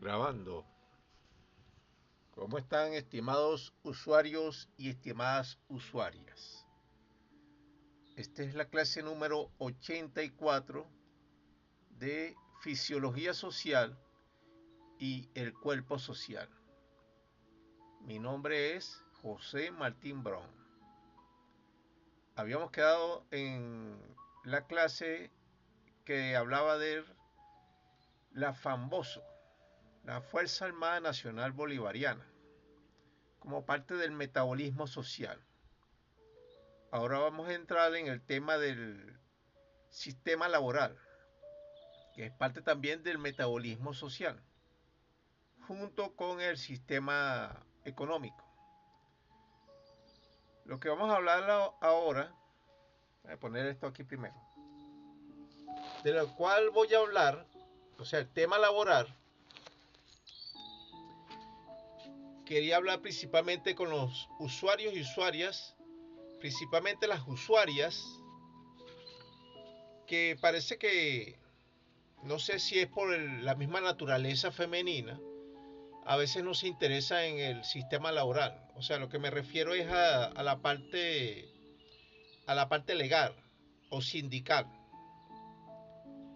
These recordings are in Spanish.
Grabando. ¿Cómo están, estimados usuarios y estimadas usuarias? Esta es la clase número 84 de Fisiología Social y el Cuerpo Social. Mi nombre es José Martín Brown. Habíamos quedado en la clase que hablaba de la FAMBOSO, la Fuerza Armada Nacional Bolivariana, como parte del metabolismo social. Ahora vamos a entrar en el tema del sistema laboral, que es parte también del metabolismo social, junto con el sistema económico. Lo que vamos a hablar ahora, voy a poner esto aquí primero, de lo cual voy a hablar, o sea, el tema laboral, quería hablar principalmente con los usuarios y usuarias, principalmente las usuarias, que parece que, no sé si es por la misma naturaleza femenina, a veces no se interesa en el sistema laboral. O sea, lo que me refiero es a la parte legal o sindical.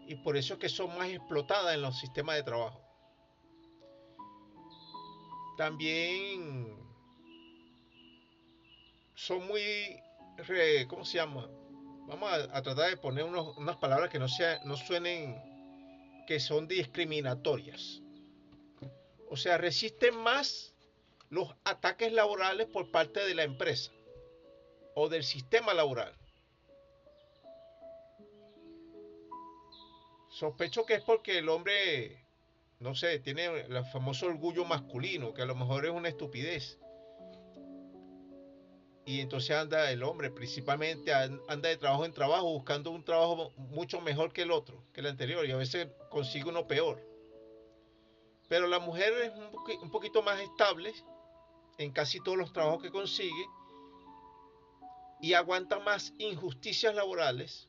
Y por eso es que son más explotadas en los sistemas de trabajo. También son muy, ¿cómo se llama? Vamos a tratar de poner unas palabras que no suenen, que son discriminatorias. O sea, resisten más los ataques laborales por parte de la empresa o del sistema laboral. Sospecho que es porque el hombre, no sé, tiene el famoso orgullo masculino, que a lo mejor es una estupidez. Y entonces anda el hombre, principalmente anda de trabajo en trabajo, buscando un trabajo mucho mejor que el otro, que el anterior, y a veces consigue uno peor. Pero la mujer es un poquito más estable en casi todos los trabajos que consigue y aguanta más injusticias laborales,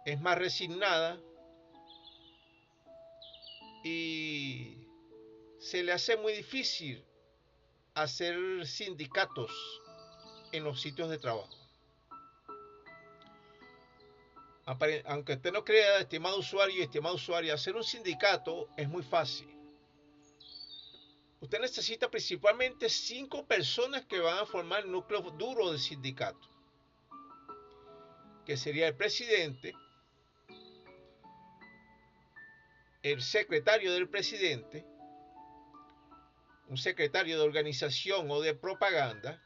es más resignada y se le hace muy difícil hacer sindicatos en los sitios de trabajo. Aunque usted no crea, estimado usuario y estimada usuaria, hacer un sindicato es muy fácil. Usted necesita principalmente 5 personas que van a formar el núcleo duro del sindicato, que sería el presidente, el secretario del presidente, un secretario de organización o de propaganda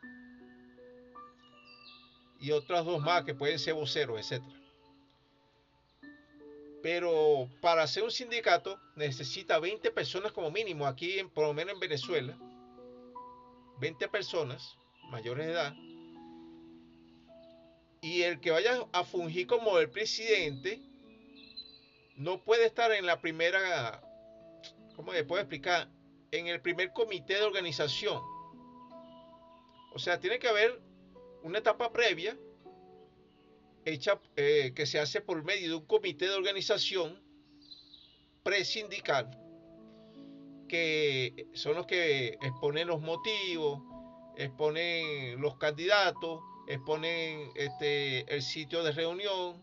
y otras dos más que pueden ser voceros, etcétera. Pero para hacer un sindicato necesita 20 personas como mínimo, aquí por lo menos en Venezuela, 20 personas mayores de edad, y el que vaya a fungir como el presidente no puede estar en la primera, ¿cómo le puedo explicar? En el primer comité de organización. O sea, tiene que haber una etapa previa hecha, que se hace por medio de un comité de organización presindical, que son los que exponen los motivos, exponen los candidatos, exponen el sitio de reunión,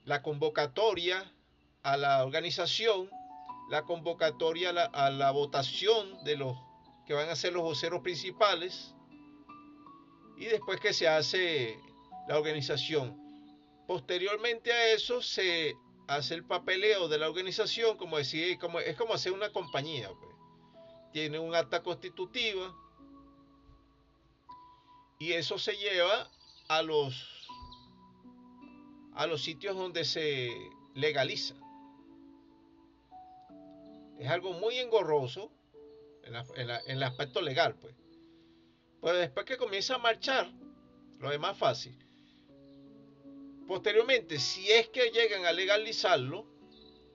la convocatoria a la organización, la convocatoria a la votación de los que van a ser los voceros principales y después que se hace la organización. Posteriormente a eso se hace el papeleo de la organización, como decir, es como hacer una compañía, pues. Tiene un acta constitutiva y eso se lleva a los sitios donde se legaliza. Es algo muy engorroso en el aspecto legal, pues. Pero después que comienza a marchar, lo es más fácil. Posteriormente, si es que llegan a legalizarlo,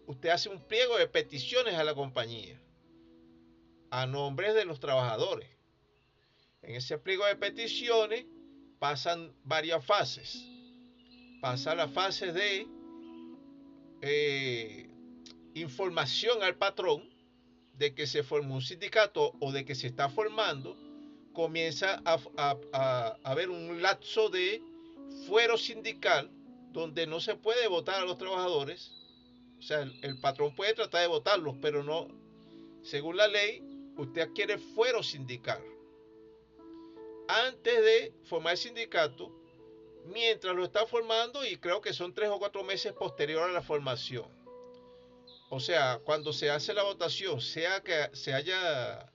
usted hace un pliego de peticiones a la compañía a nombre de los trabajadores. En ese pliego de peticiones pasan varias fases. Pasa la fase de información al patrón de que se formó un sindicato o de que se está formando, comienza a haber un lapso de fuero sindical donde no se puede votar a los trabajadores. O sea, el patrón puede tratar de votarlos, pero no, según la ley, usted adquiere fuero sindical antes de formar el sindicato, mientras lo está formando, y creo que son 3 o 4 meses posterior a la formación. O sea, cuando se hace la votación, sea que se haya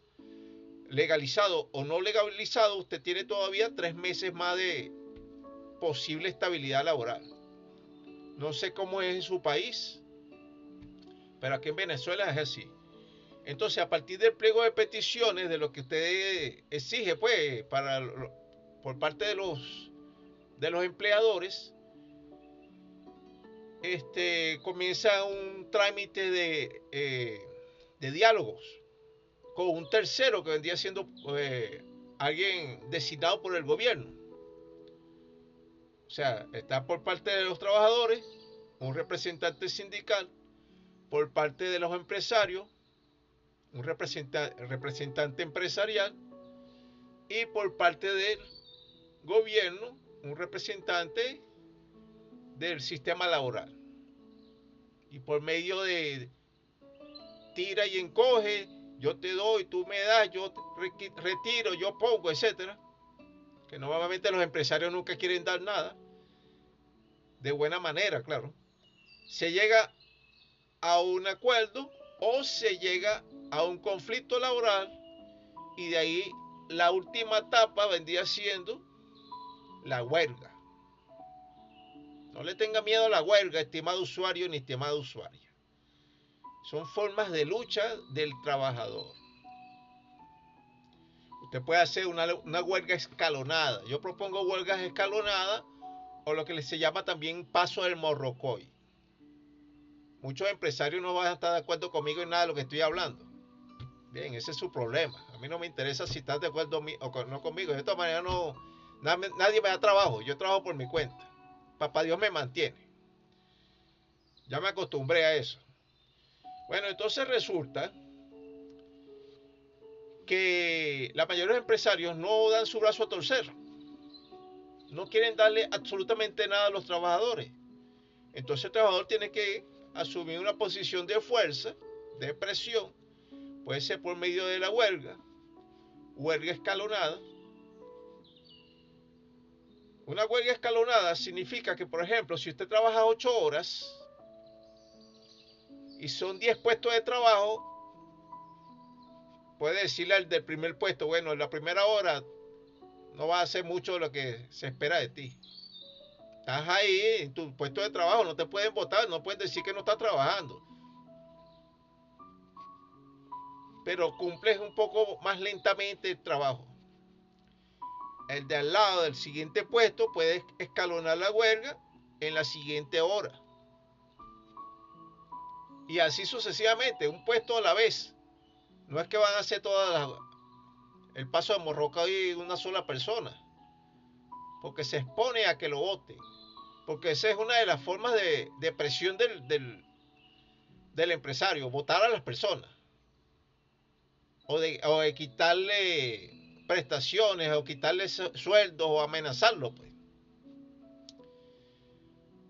legalizado o no legalizado, usted tiene todavía 3 meses más de posible estabilidad laboral. No sé cómo es en su país, pero aquí en Venezuela es así. Entonces, a partir del pliego de peticiones, de lo que usted exige, pues, por parte de los empleadores, comienza un trámite de diálogos con un tercero que vendría siendo alguien designado por el gobierno. O sea, está por parte de los trabajadores, un representante sindical, por parte de los empresarios, un representante empresarial, y por parte del gobierno, un representante del sistema laboral. Y por medio de tira y encoge, yo te doy, tú me das, yo retiro, yo pongo, etcétera, que normalmente los empresarios nunca quieren dar nada, de buena manera, claro, se llega a un acuerdo o se llega a un conflicto laboral, y de ahí la última etapa vendría siendo la huelga. No le tenga miedo a la huelga, estimado usuario ni estimada usuaria. Son formas de lucha del trabajador. Usted puede hacer una huelga escalonada. Yo propongo huelgas escalonadas, o lo que se llama también paso del morrocoy. Muchos empresarios no van a estar de acuerdo conmigo en nada de lo que estoy hablando. Bien, ese es su problema. A mí no me interesa si estás de acuerdo o no conmigo. De esta manera nadie me da trabajo. Yo trabajo por mi cuenta. Papá Dios me mantiene. Ya me acostumbré a eso. Bueno, entonces resulta que la mayoría de los empresarios no dan su brazo a torcer. No quieren darle absolutamente nada a los trabajadores. Entonces el trabajador tiene que asumir una posición de fuerza, de presión. Puede ser por medio de la huelga escalonada. Una huelga escalonada significa que, por ejemplo, si usted trabaja 8 horas y son 10 puestos de trabajo, puede decirle al del primer puesto, bueno, en la primera hora no va a hacer mucho de lo que se espera de ti. Estás ahí en tu puesto de trabajo, no te pueden votar, no pueden decir que no estás trabajando. Pero cumples un poco más lentamente el trabajo. El de al lado del siguiente puesto puede escalonar la huelga en la siguiente hora. Y así sucesivamente, un puesto a la vez. No es que van a hacer el paso de morrocoy de una sola persona, porque se expone a que lo voten. Porque esa es una de las formas de presión del empresario, votar a las personas. O de quitarle prestaciones, o quitarle sueldos, o amenazarlo, pues.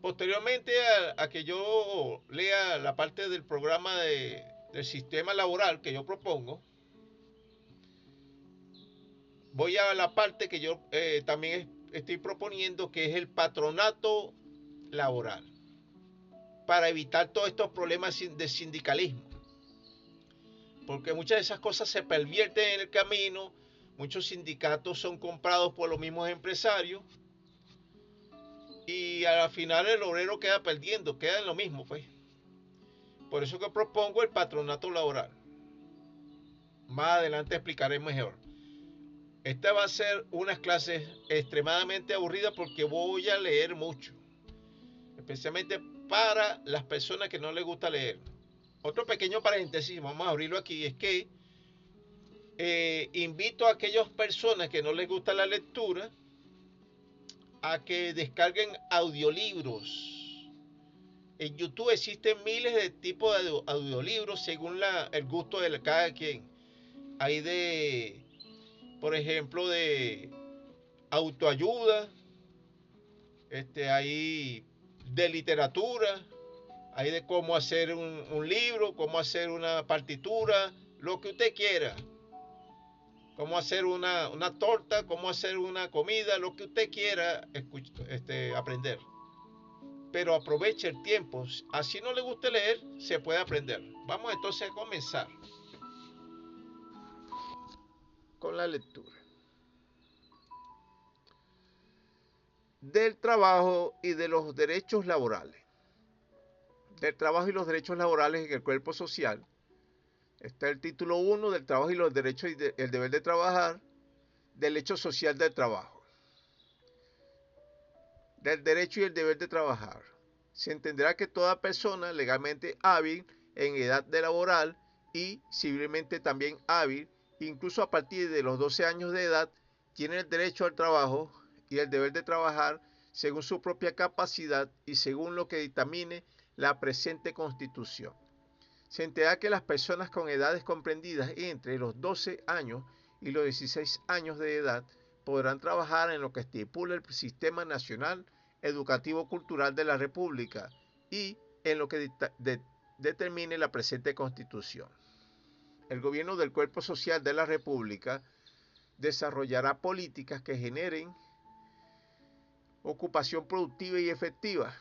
Posteriormente a que yo lea la parte del programa del sistema laboral que yo propongo, voy a la parte que yo también estoy proponiendo, que es el patronato laboral, para evitar todos estos problemas de sindicalismo. Porque muchas de esas cosas se pervierten en el camino. Muchos sindicatos son comprados por los mismos empresarios, y al final el obrero queda perdiendo, queda en lo mismo, pues. Por eso que propongo el patronato laboral. Más adelante explicaré mejor. Esta va a ser unas clases extremadamente aburridas porque voy a leer mucho, especialmente para las personas que no les gusta leer. Otro pequeño paréntesis, vamos a abrirlo aquí, es que invito a aquellas personas que no les gusta la lectura a que descarguen audiolibros En YouTube existen miles de tipos de audiolibros según el gusto de cada quien. Hay por ejemplo, de autoayuda, hay de literatura, hay de cómo hacer un libro, cómo hacer una partitura, lo que usted quiera. Cómo hacer una torta, cómo hacer una comida, lo que usted quiera aprender. Pero aproveche el tiempo. Así no le guste leer, se puede aprender. Vamos entonces a comenzar con la lectura. Del trabajo y de los derechos laborales. Del trabajo y los derechos laborales en el cuerpo social. Está el título 1 del trabajo y los derechos y el deber de trabajar. Del hecho social del trabajo. Del derecho y el deber de trabajar. Se entenderá que toda persona legalmente hábil en edad de laboral y civilmente también hábil, incluso a partir de los 12 años de edad, tiene el derecho al trabajo y el deber de trabajar según su propia capacidad y según lo que dictamine la presente Constitución. Se entenderá que las personas con edades comprendidas entre los 12 años y los 16 años de edad podrán trabajar en lo que estipula el Sistema Nacional Educativo Cultural de la República y en lo que determine la presente Constitución. El gobierno del cuerpo social de la República desarrollará políticas que generen ocupación productiva y efectiva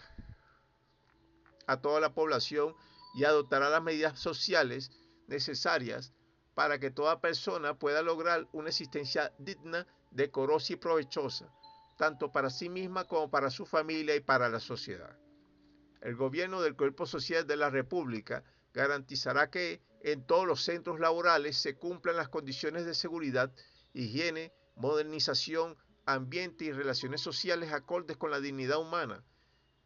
a toda la población y adoptará las medidas sociales necesarias para que toda persona pueda lograr una existencia digna, decorosa y provechosa, tanto para sí misma como para su familia y para la sociedad. El gobierno del cuerpo social de la República garantizará que en todos los centros laborales se cumplan las condiciones de seguridad, higiene, modernización, ambiente y relaciones sociales acordes con la dignidad humana,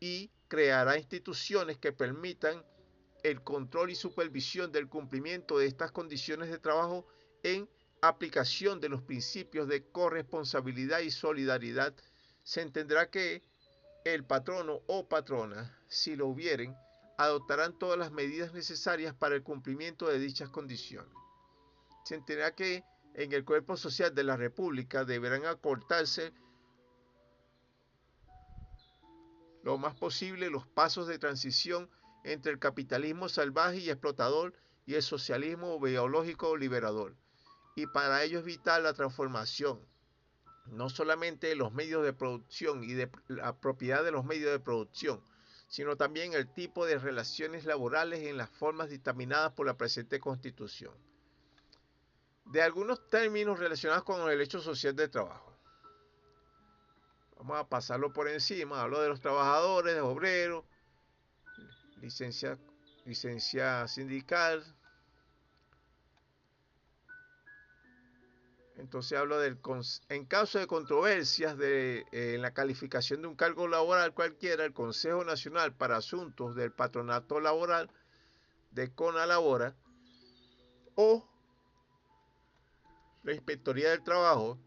y creará instituciones que permitan el control y supervisión del cumplimiento de estas condiciones de trabajo en aplicación de los principios de corresponsabilidad y solidaridad. Se entenderá que el patrono o patrona, si lo hubieren, adoptarán todas las medidas necesarias para el cumplimiento de dichas condiciones. Se entenderá que en el cuerpo social de la República deberán acortarse lo más posible los pasos de transición entre el capitalismo salvaje y explotador y el socialismo biológico liberador, y para ello es vital la transformación no solamente de los medios de producción y de la propiedad de los medios de producción, sino también el tipo de relaciones laborales en las formas dictaminadas por la presente Constitución. De algunos términos relacionados con el hecho social del trabajo. Vamos a pasarlo por encima. Hablo de los trabajadores, de obreros, licencia sindical. Entonces hablo en caso de controversias en la calificación de un cargo laboral cualquiera, el Consejo Nacional para Asuntos del Patronato Laboral de CONALABORA o la Inspectoría del Trabajo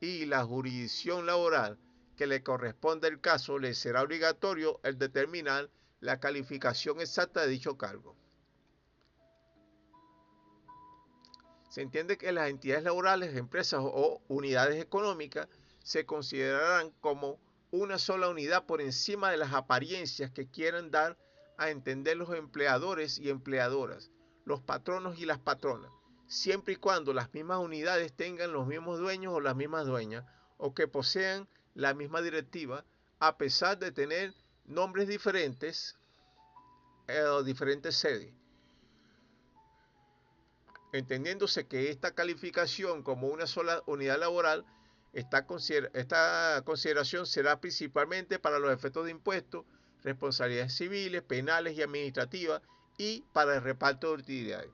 y la jurisdicción laboral que le corresponde el caso, le será obligatorio el determinar la calificación exacta de dicho cargo. Se entiende que las entidades laborales, empresas o unidades económicas se considerarán como una sola unidad por encima de las apariencias que quieran dar a entender los empleadores y empleadoras, los patronos y las patronas, siempre y cuando las mismas unidades tengan los mismos dueños o las mismas dueñas, o que posean la misma directiva, a pesar de tener nombres diferentes o diferentes sedes. Entendiéndose que esta calificación como una sola unidad laboral, esta consideración será principalmente para los efectos de impuestos, responsabilidades civiles, penales y administrativas y para el reparto de utilidades.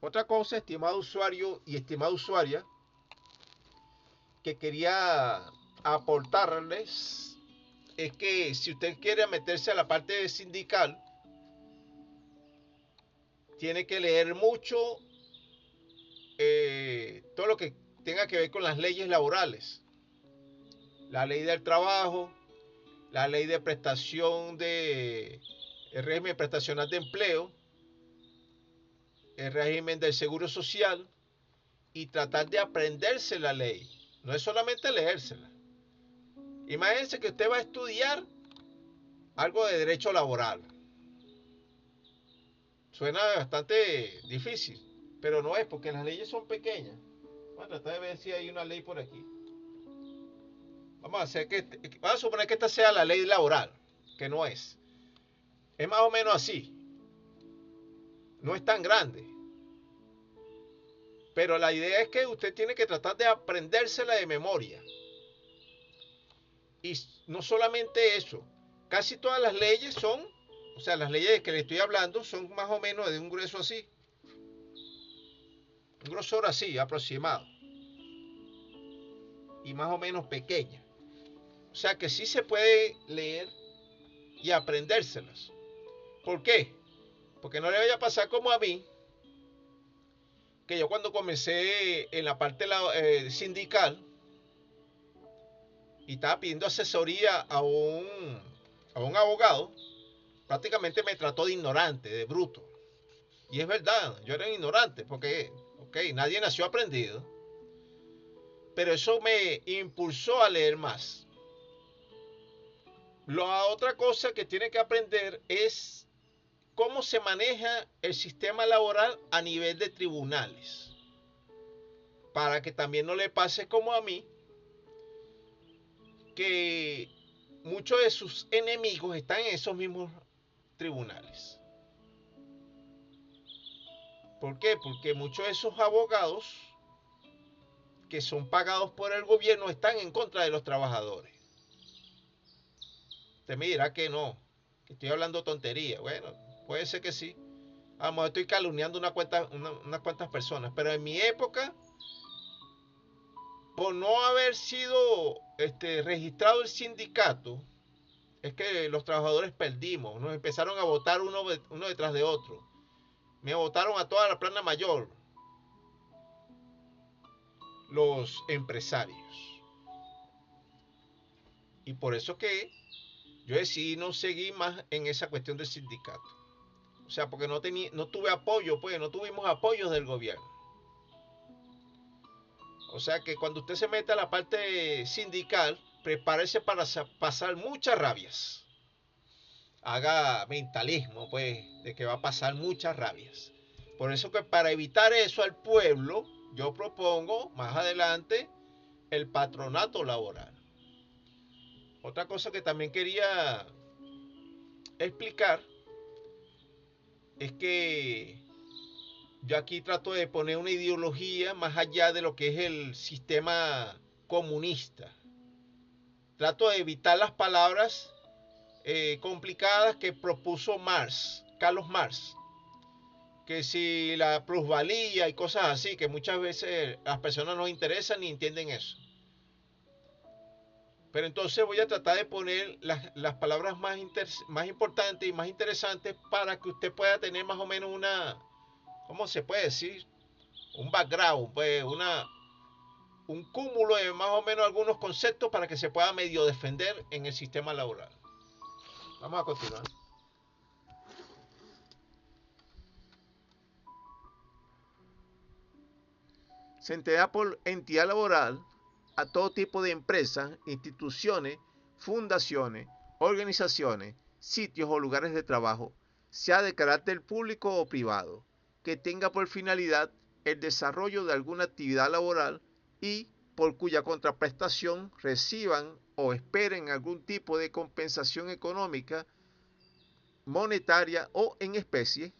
Otra cosa, estimado usuario y estimada usuaria, que quería aportarles es que si usted quiere meterse a la parte sindical, tiene que leer mucho todo lo que tenga que ver con las leyes laborales, la ley del trabajo, la ley de prestación el régimen prestacional de empleo, el régimen del seguro social y tratar de aprenderse la ley. No es solamente leérsela. Imagínense que usted va a estudiar algo de derecho laboral. Suena bastante difícil, pero no es porque las leyes son pequeñas. Vamos a tratar de ver si hay una ley por aquí. Vamos a suponer que esta sea la ley laboral, que no es. Es más o menos así. No es tan grande. Pero la idea es que usted tiene que tratar de aprendérsela de memoria. Y no solamente eso, casi todas las leyes son, o sea, las leyes de que le estoy hablando son más o menos de un grueso así. Un grosor así, aproximado. Y más o menos pequeña. O sea que sí se puede leer y aprendérselas. ¿Por qué? Porque no le vaya a pasar como a mí, que yo cuando comencé en la parte sindical y estaba pidiendo asesoría a un abogado, prácticamente me trató de ignorante, de bruto. Y es verdad, yo era ignorante, porque, ok, nadie nació aprendido, pero eso me impulsó a leer más. La otra cosa que tiene que aprender es cómo se maneja el sistema laboral a nivel de tribunales, para que también no le pase como a mí, que muchos de sus enemigos están en esos mismos tribunales. ¿Por qué? Porque muchos de esos abogados que son pagados por el gobierno están en contra de los trabajadores. Usted me dirá que no, que estoy hablando tontería. Bueno, puede ser que sí. A lo mejor estoy calumniando unas cuantas personas, pero en mi época, por no haber sido registrado el sindicato, es que los trabajadores perdimos, nos empezaron a votar uno detrás de otro. Me votaron a toda la plana mayor los empresarios. Y por eso que yo decidí no seguir más en esa cuestión del sindicato. O sea, porque no tuve apoyo, pues no tuvimos apoyos del gobierno. O sea que cuando usted se mete a la parte sindical, prepárese para pasar muchas rabias. Haga mentalismo, pues, de que va a pasar muchas rabias. Por eso que para evitar eso al pueblo, yo propongo más adelante el patronato laboral. Otra cosa que también quería explicar es que yo aquí trato de poner una ideología más allá de lo que es el sistema comunista. Trato de evitar las palabras complicadas que propuso Carlos Marx. Que si la plusvalía y cosas así, que muchas veces las personas no interesan ni entienden eso. Pero entonces voy a tratar de poner las palabras más importantes y más interesantes para que usted pueda tener más o menos ¿cómo se puede decir? Un background, pues un cúmulo de más o menos algunos conceptos para que se pueda medio defender en el sistema laboral. Vamos a continuar. Se entiende por entidad laboral a todo tipo de empresas, instituciones, fundaciones, organizaciones, sitios o lugares de trabajo, sea de carácter público o privado, que tenga por finalidad el desarrollo de alguna actividad laboral y por cuya contraprestación reciban o esperen algún tipo de compensación económica, monetaria o en especie,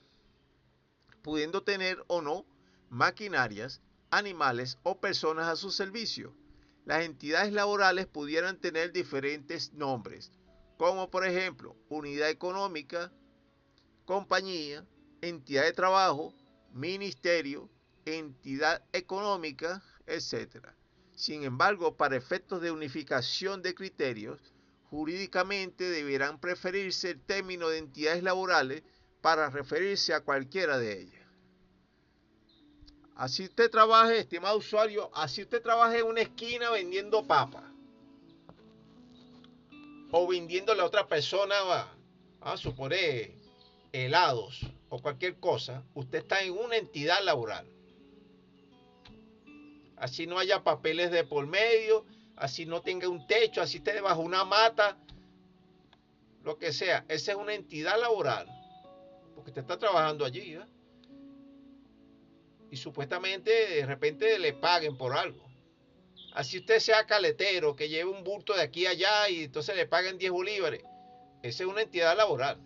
pudiendo tener o no maquinarias, animales o personas a su servicio. Las entidades laborales pudieran tener diferentes nombres, como por ejemplo unidad económica, compañía, entidad de trabajo, ministerio, entidad económica, etc. Sin embargo, para efectos de unificación de criterios, jurídicamente deberán preferirse el término de entidades laborales para referirse a cualquiera de ellas. Así usted trabaje, estimado usuario, así usted trabaje en una esquina vendiendo papas o vendiéndole a otra persona, a suponer, helados o cualquier cosa, usted está en una entidad laboral. Así no haya papeles de por medio, así no tenga un techo, así esté debajo una mata, lo que sea. Esa es una entidad laboral, porque usted está trabajando allí, ¿eh? Y supuestamente de repente le paguen por algo. Así usted sea caletero, que lleve un bulto de aquí a allá y entonces le paguen 10 bolívares. Esa es una entidad laboral.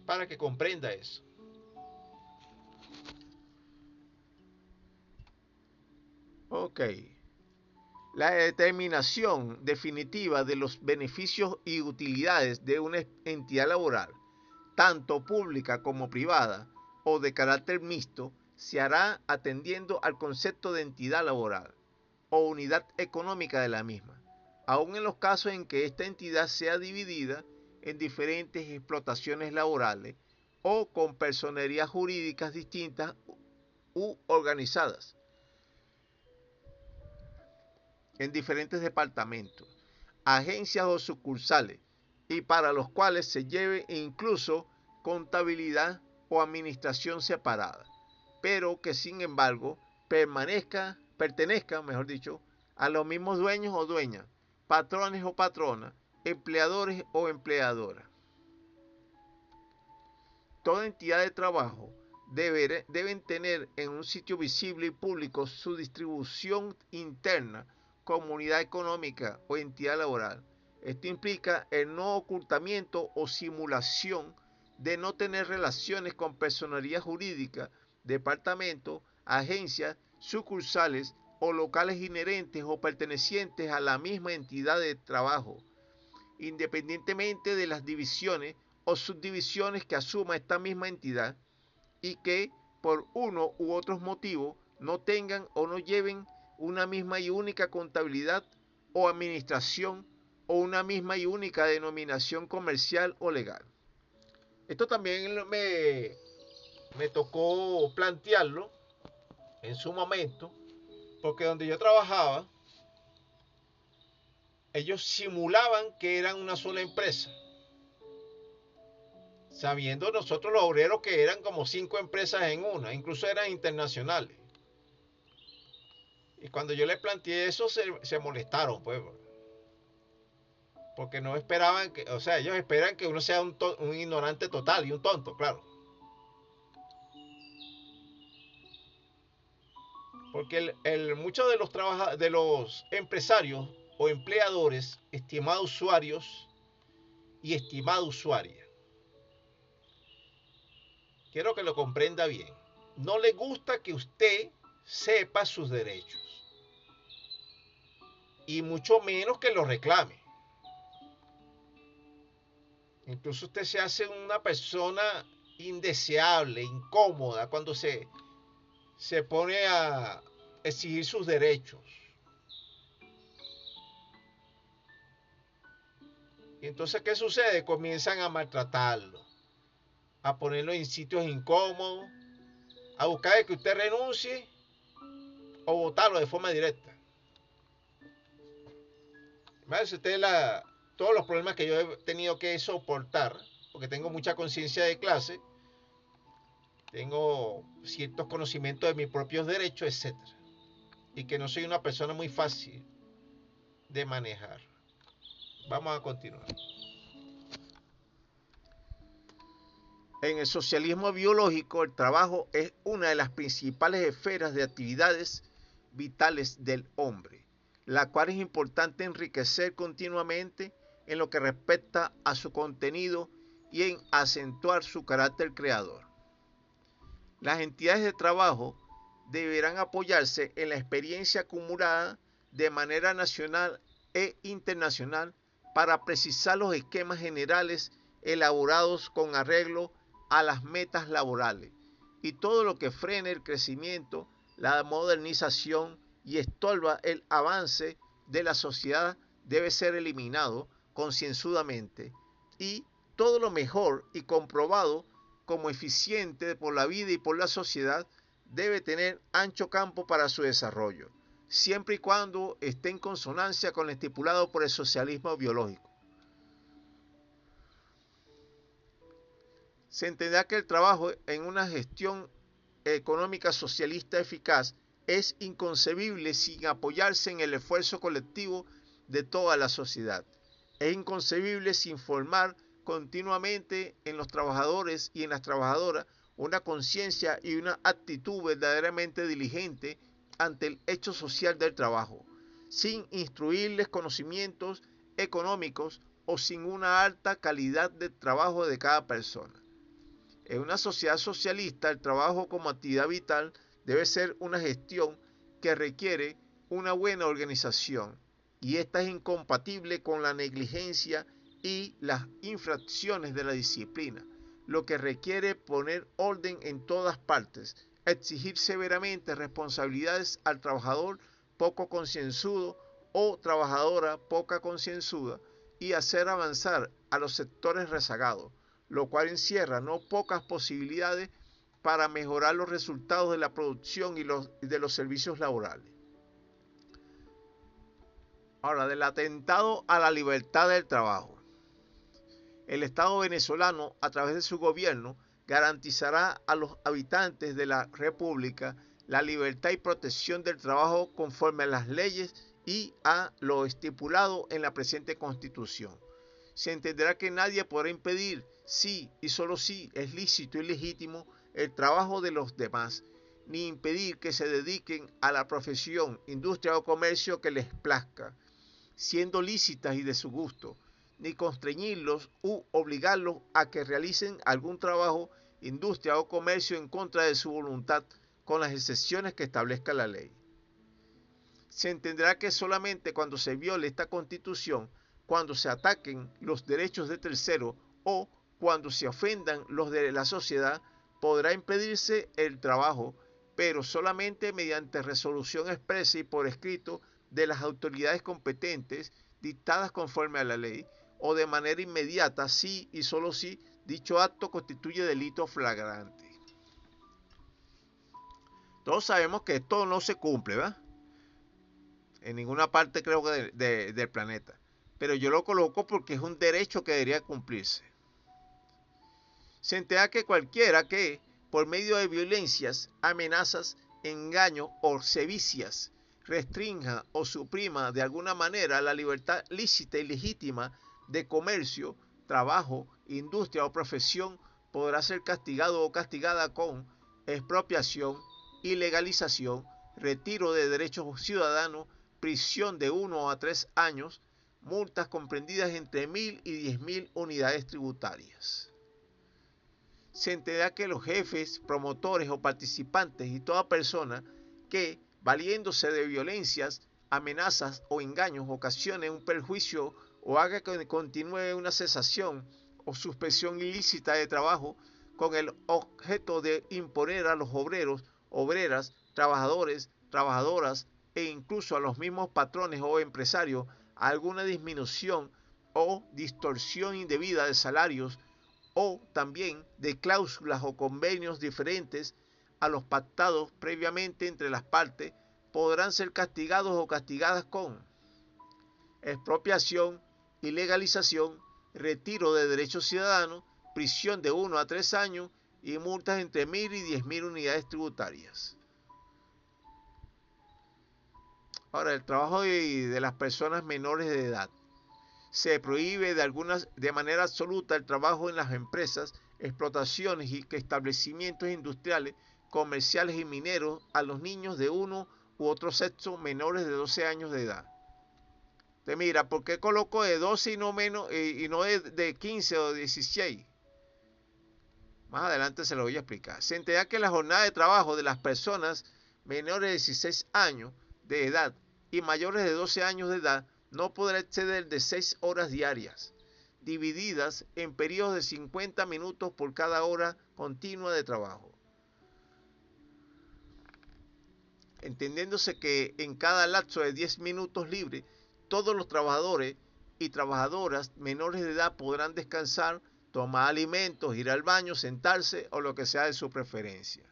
Para que comprenda eso. Ok. La determinación definitiva de los beneficios y utilidades de una entidad laboral, tanto pública como privada, o de carácter mixto, se hará atendiendo al concepto de entidad laboral o unidad económica de la misma, aun en los casos en que esta entidad sea dividida en diferentes explotaciones laborales o con personerías jurídicas distintas u organizadas en diferentes departamentos, agencias o sucursales, y para los cuales se lleve incluso contabilidad o administración separada, pero que sin embargo pertenezca, mejor dicho, a los mismos dueños o dueñas, patrones o patronas, empleadores o empleadoras. Toda entidad de trabajo deben tener en un sitio visible y público su distribución interna como unidad económica o entidad laboral. Esto implica el no ocultamiento o simulación de no tener relaciones con personería jurídica, departamentos, agencias, sucursales o locales inherentes o pertenecientes a la misma entidad de trabajo, independientemente de las divisiones o subdivisiones que asuma esta misma entidad, y que por uno u otros motivos no tengan o no lleven una misma y única contabilidad o administración o una misma y única denominación comercial o legal. Esto también me tocó plantearlo en su momento, porque donde yo trabajaba, ellos simulaban que eran una sola empresa, sabiendo nosotros los obreros que eran como 5 empresas en una, incluso eran internacionales. Y cuando yo les planteé eso, se molestaron, pues, porque no esperaban que, o sea, ellos esperan que uno sea un ignorante total y un tonto, claro. Porque muchos de los empresarios o empleadores, estimados usuarios y estimada usuaria, quiero que lo comprenda bien, no le gusta que usted sepa sus derechos y mucho menos que los reclame. Incluso usted se hace una persona indeseable, incómoda, cuando se pone a exigir sus derechos. Y entonces, ¿qué sucede? Comienzan a maltratarlo, a ponerlo en sitios incómodos, a buscar que usted renuncie o votarlo de forma directa. Imagínese usted todos los problemas que yo he tenido que soportar, porque tengo mucha conciencia de clase, tengo ciertos conocimientos de mis propios derechos, etc. Y que no soy una persona muy fácil de manejar. Vamos a continuar. En el socialismo biológico, el trabajo es una de las principales esferas de actividades vitales del hombre, la cual es importante enriquecer continuamente en lo que respecta a su contenido y en acentuar su carácter creador. Las entidades de trabajo deberán apoyarse en la experiencia acumulada de manera nacional e internacional para precisar los esquemas generales elaborados con arreglo a las metas laborales, y todo lo que frene el crecimiento, la modernización y estorba el avance de la sociedad debe ser eliminado concienzudamente, y todo lo mejor y comprobado como eficiente por la vida y por la sociedad debe tener ancho campo para su desarrollo, siempre y cuando esté en consonancia con lo estipulado por el socialismo biológico. Se entenderá que el trabajo en una gestión económica socialista eficaz es inconcebible sin apoyarse en el esfuerzo colectivo de toda la sociedad. Es inconcebible sin formar continuamente en los trabajadores y en las trabajadoras una conciencia y una actitud verdaderamente diligente ante el hecho social del trabajo, sin instruirles conocimientos económicos o sin una alta calidad de trabajo de cada persona. En una sociedad socialista, el trabajo como actividad vital debe ser una gestión que requiere una buena organización, y esta es incompatible con la negligencia y las infracciones de la disciplina, lo que requiere poner orden en todas partes, exigir severamente responsabilidades al trabajador poco concienzudo o trabajadora poca concienzuda y hacer avanzar a los sectores rezagados, lo cual encierra no pocas posibilidades para mejorar los resultados de la producción y de los servicios laborales. Ahora, del atentado a la libertad del trabajo. El Estado venezolano, a través de su gobierno, garantizará a los habitantes de la República la libertad y protección del trabajo conforme a las leyes y a lo estipulado en la presente Constitución. Se entenderá que nadie podrá impedir, si y solo si es lícito y legítimo, el trabajo de los demás, ni impedir que se dediquen a la profesión, industria o comercio que les plazca, siendo lícitas y de su gusto, ni constreñirlos u obligarlos a que realicen algún trabajo, industria o comercio en contra de su voluntad, con las excepciones que establezca la ley. Se entenderá que solamente cuando se viole esta Constitución, cuando se ataquen los derechos de terceros o cuando se ofendan los de la sociedad, podrá impedirse el trabajo, pero solamente mediante resolución expresa y por escrito de las autoridades competentes dictadas conforme a la ley, o de manera inmediata si y solo si dicho acto constituye delito flagrante. Todos sabemos que esto no se cumple, ¿verdad? En ninguna parte creo que del planeta. Pero yo lo coloco porque es un derecho que debería cumplirse. Se entera que cualquiera que, por medio de violencias, amenazas, engaños o sevicias, restrinja o suprima de alguna manera la libertad lícita y legítima de comercio, trabajo, industria o profesión, podrá ser castigado o castigada con expropiación, ilegalización, retiro de derechos ciudadanos, prisión de 1 a 3 años, multas comprendidas entre 1.000 y 10.000 unidades tributarias. Se entenderá que los jefes, promotores o participantes y toda persona que, valiéndose de violencias, amenazas o engaños, ocasione un perjuicio o haga que continúe una cesación o suspensión ilícita de trabajo con el objeto de imponer a los obreros, obreras, trabajadores, trabajadoras e incluso a los mismos patrones o empresarios alguna disminución o distorsión indebida de salarios o también de cláusulas o convenios diferentes a los pactados previamente entre las partes, podrán ser castigados o castigadas con expropiación, ilegalización, retiro de derechos ciudadanos, prisión de 1 a 3 años y multas entre 1.000 y 10.000 unidades tributarias. Ahora, el trabajo de las personas menores de edad. Se prohíbe de manera absoluta el trabajo en las empresas, explotaciones y establecimientos industriales, comerciales y mineros a los niños de uno u otro sexo menores de 12 años de edad. Entonces, mira, ¿por qué coloco de 12 y no menos y no de 15 o 16? Más adelante se lo voy a explicar. Se entera que la jornada de trabajo de las personas menores de 16 años de edad y mayores de 12 años de edad no podrá exceder de 6 horas diarias, divididas en periodos de 50 minutos por cada hora continua de trabajo. Entendiéndose que en cada lapso de 10 minutos libre, todos los trabajadores y trabajadoras menores de edad podrán descansar, tomar alimentos, ir al baño, sentarse o lo que sea de su preferencia.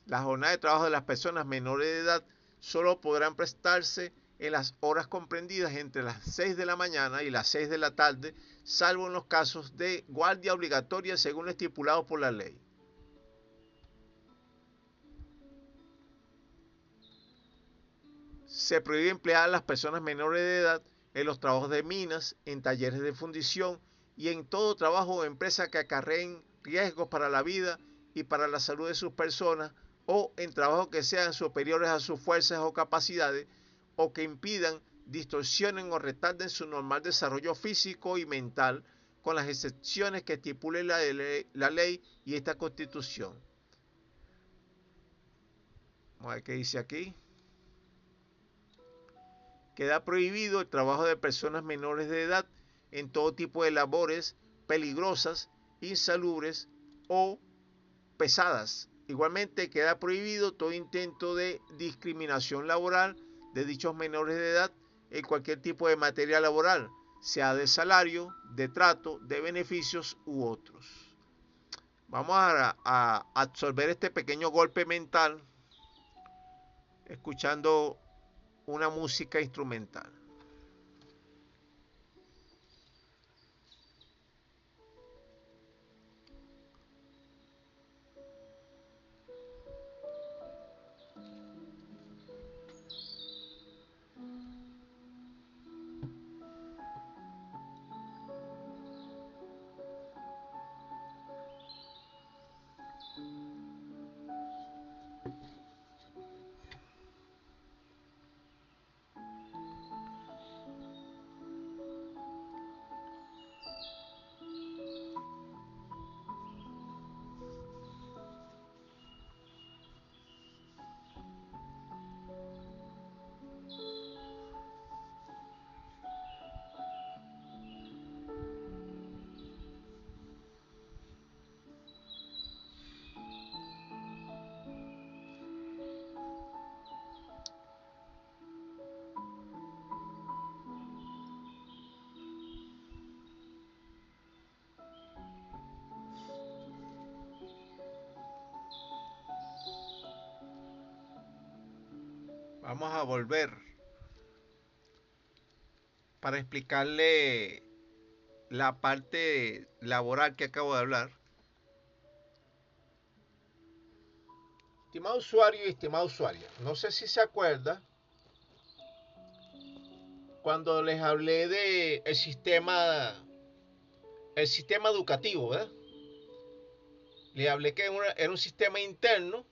La jornada de trabajo de las personas menores de edad solo podrán prestarse en las horas comprendidas entre las 6 de la mañana y las 6 de la tarde, salvo en los casos de guardia obligatoria según lo estipulado por la ley. Se prohíbe emplear a las personas menores de edad en los trabajos de minas, en talleres de fundición y en todo trabajo o empresa que acarreen riesgos para la vida y para la salud de sus personas, o en trabajos que sean superiores a sus fuerzas o capacidades, o que impidan, distorsionen o retarden su normal desarrollo físico y mental, con las excepciones que estipule la ley y esta Constitución. Vamos a ver qué dice aquí. Queda prohibido el trabajo de personas menores de edad en todo tipo de labores peligrosas, insalubres o pesadas. Igualmente queda prohibido todo intento de discriminación laboral de dichos menores de edad en cualquier tipo de materia laboral, sea de salario, de trato, de beneficios u otros. Vamos a absorber este pequeño golpe mental escuchando una música instrumental. Vamos a volver para explicarle la parte laboral que acabo de hablar. Estimado usuario y estimada usuaria, no sé si se acuerda cuando les hablé de el sistema educativo, ¿verdad? Les hablé que era un sistema interno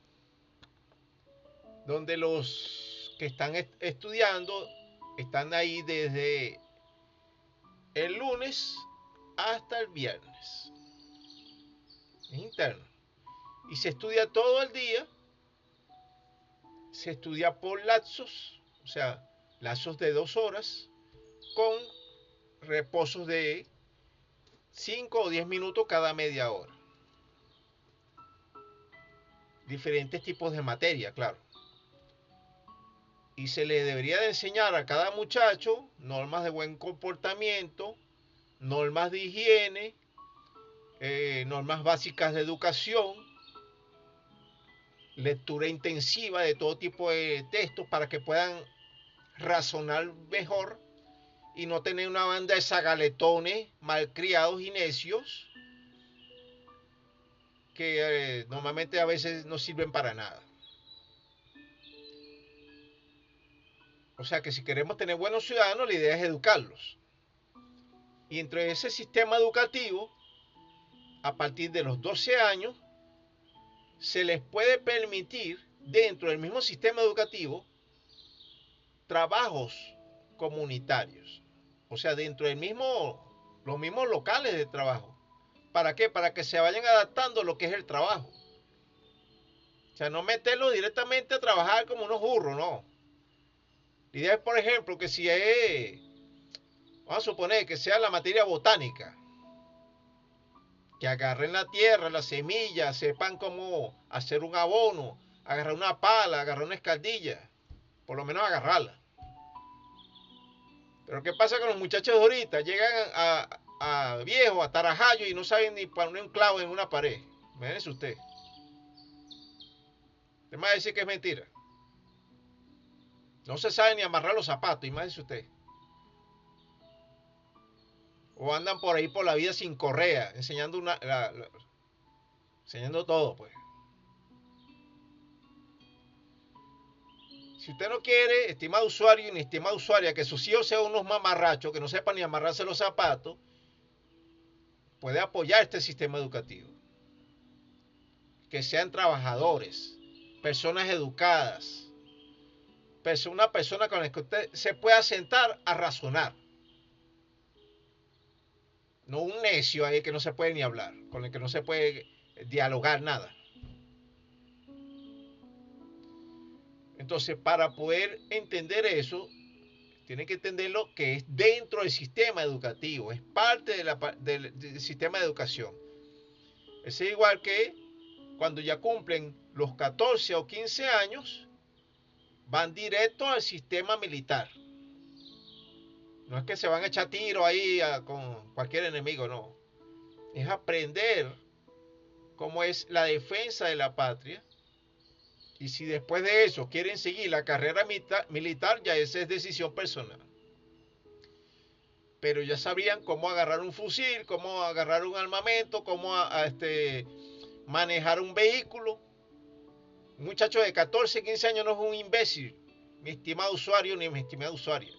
donde los que están estudiando están ahí desde el lunes hasta el viernes. Es interno. Y se estudia todo el día. Se estudia por lapsos, o sea, lapsos de 2 horas, con reposos de 5 o 10 minutos cada media hora. Diferentes tipos de materia, claro. Y se le debería de enseñar a cada muchacho normas de buen comportamiento, normas de higiene, normas básicas de educación, lectura intensiva de todo tipo de textos para que puedan razonar mejor y no tener una banda de zagaletones malcriados y necios que normalmente a veces no sirven para nada. O sea que si queremos tener buenos ciudadanos, la idea es educarlos. Y entre ese sistema educativo, a partir de los 12 años, se les puede permitir, dentro del mismo sistema educativo, trabajos comunitarios. O sea, dentro del los mismos locales de trabajo. ¿Para qué? Para que se vayan adaptando a lo que es el trabajo. O sea, no meterlos directamente a trabajar como unos burros, no. La idea es, por ejemplo, que si es, vamos a suponer que sea la materia botánica, que agarren la tierra, las semillas, sepan cómo hacer un abono, agarrar una pala, agarrar una escaldilla, por lo menos agarrarla. Pero ¿qué pasa con los muchachos de ahorita? Llegan a viejos, a tarajallos y no saben ni poner un clavo en una pared. Imagínese usted. Usted me va a decir que es mentira. No se sabe ni amarrar los zapatos, imagínese usted. O andan por ahí por la vida sin correa, enseñando enseñando todo, pues. Si usted no quiere, estimado usuario ni estimada usuaria, que sus hijos sean unos mamarrachos, que no sepan ni amarrarse los zapatos, puede apoyar este sistema educativo. Que sean trabajadores, personas educadas, una persona con la que usted se pueda sentar a razonar. No un necio ahí que no se puede ni hablar, con el que no se puede dialogar nada. Entonces, para poder entender eso, tiene que entenderlo que es dentro del sistema educativo, es parte del sistema de educación. Es igual que cuando ya cumplen los 14 o 15 años, van directo al sistema militar. No es que se van a echar tiro ahí con cualquier enemigo, no. Es aprender cómo es la defensa de la patria. Y si después de eso quieren seguir la carrera militar, ya esa es decisión personal. Pero ya sabrían cómo agarrar un fusil, cómo agarrar un armamento, cómo manejar un vehículo. Un muchacho de 14, 15 años no es un imbécil, mi estimado usuario ni mi estimada usuaria.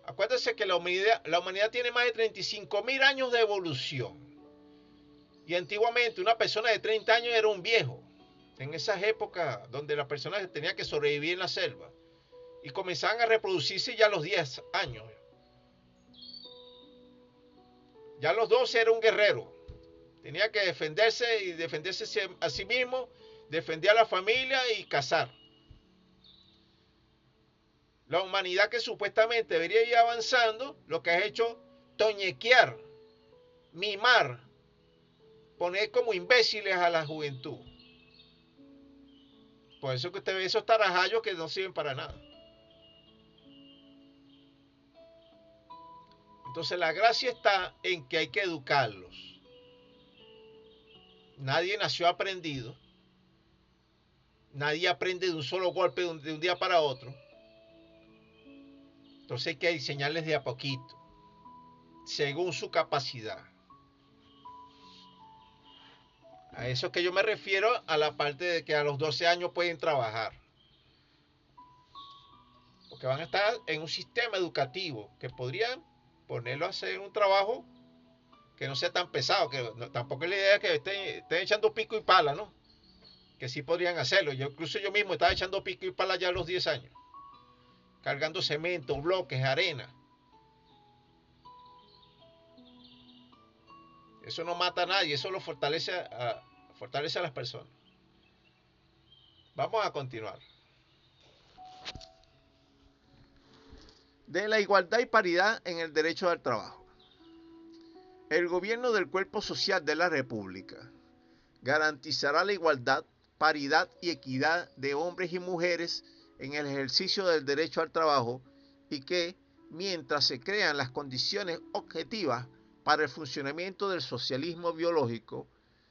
Acuérdense que la humanidad tiene más de 35.000 años de evolución. Y antiguamente una persona de 30 años era un viejo. En esas épocas donde las personas tenían que sobrevivir en la selva. Y comenzaban a reproducirse ya a los 10 años. Ya a los 12 era un guerrero. Tenía que defenderse y defenderse a sí mismo, defender a la familia y cazar. La humanidad que supuestamente debería ir avanzando, lo que ha hecho toñequear, mimar, poner como imbéciles a la juventud. Por eso que usted ve esos tarajallos que no sirven para nada. Entonces la gracia está en que hay que educarlos. Nadie nació aprendido. Nadie aprende de un solo golpe de un día para otro. Entonces hay que enseñarles de a poquito, según su capacidad. A eso que yo me refiero a la parte de que a los 12 años pueden trabajar. Porque van a estar en un sistema educativo que podrían ponerlo a hacer un trabajo que no sea tan pesado, que tampoco es la idea que estén echando pico y pala, ¿no? Que sí podrían hacerlo. Incluso yo mismo estaba echando pico y pala ya a los 10 años. Cargando cemento, bloques, arena. Eso no mata a nadie, eso lo fortalece a las personas. Vamos a continuar. De la igualdad y paridad en el derecho al trabajo. El gobierno del cuerpo social de la República garantizará la igualdad, paridad y equidad de hombres y mujeres en el ejercicio del derecho al trabajo y que, mientras se crean las condiciones objetivas para el funcionamiento del socialismo biológico,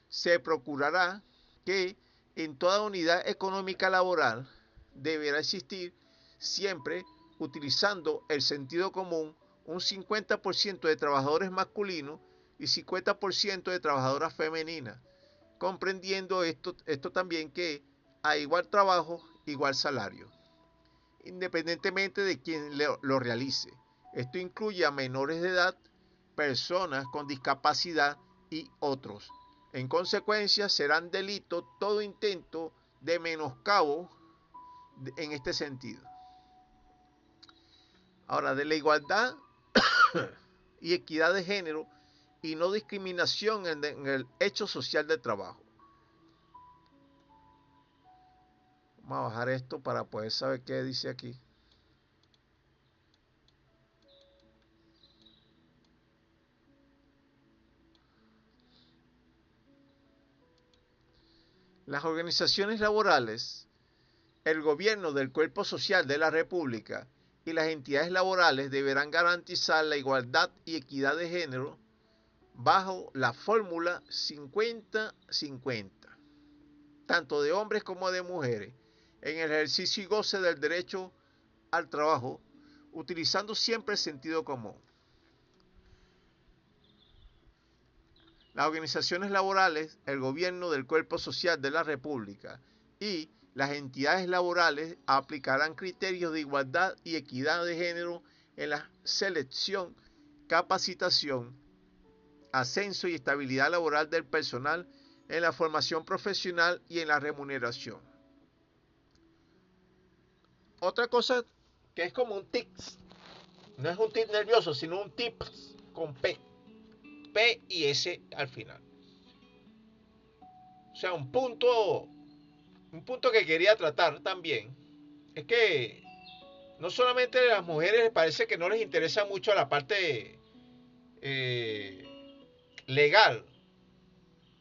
se procurará que en toda unidad económica laboral deberá existir siempre, utilizando el sentido común, un 50% de trabajadores masculinos y 50% de trabajadoras femeninas, comprendiendo esto también que a igual trabajo, igual salario, independientemente de quien lo realice. Esto incluye a menores de edad, personas con discapacidad y otros. En consecuencia, serán delitos todo intento de menoscabo en este sentido. Ahora, de la igualdad y equidad de género y no discriminación en el hecho social del trabajo. Vamos a bajar esto para poder saber qué dice aquí. Las organizaciones laborales, el gobierno del cuerpo social de la República y las entidades laborales deberán garantizar la igualdad y equidad de género bajo la fórmula 50-50, tanto de hombres como de mujeres, en el ejercicio y goce del derecho al trabajo, utilizando siempre el sentido común. Las organizaciones laborales, el gobierno del cuerpo social de la República y las entidades laborales aplicarán criterios de igualdad y equidad de género en la selección, capacitación, ascenso y estabilidad laboral del personal, en la formación profesional y en la remuneración. Otra cosa que es como un tics, no es un tic nervioso, sino un tips con P y S al final. O sea, un punto que quería tratar también es que no solamente a las mujeres parece que no les interesa mucho la parte legal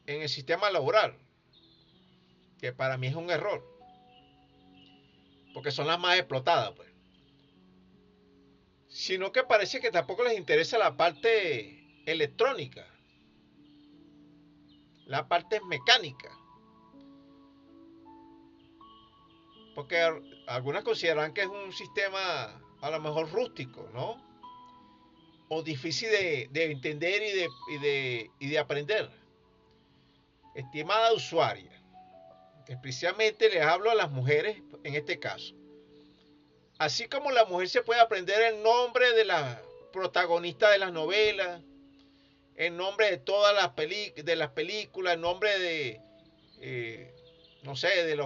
en el sistema laboral, que para mí es un error, porque son las más explotadas, pues. Sino que parece que tampoco les interesa la parte electrónica, la parte mecánica, porque algunas consideran que es un sistema a lo mejor rústico, ¿no? O difícil de entender y de aprender. Estimada usuaria, especialmente les hablo a las mujeres en este caso. Así como la mujer se puede aprender el nombre de la protagonista de las novelas, el nombre de todas las películas, el nombre de, no sé, de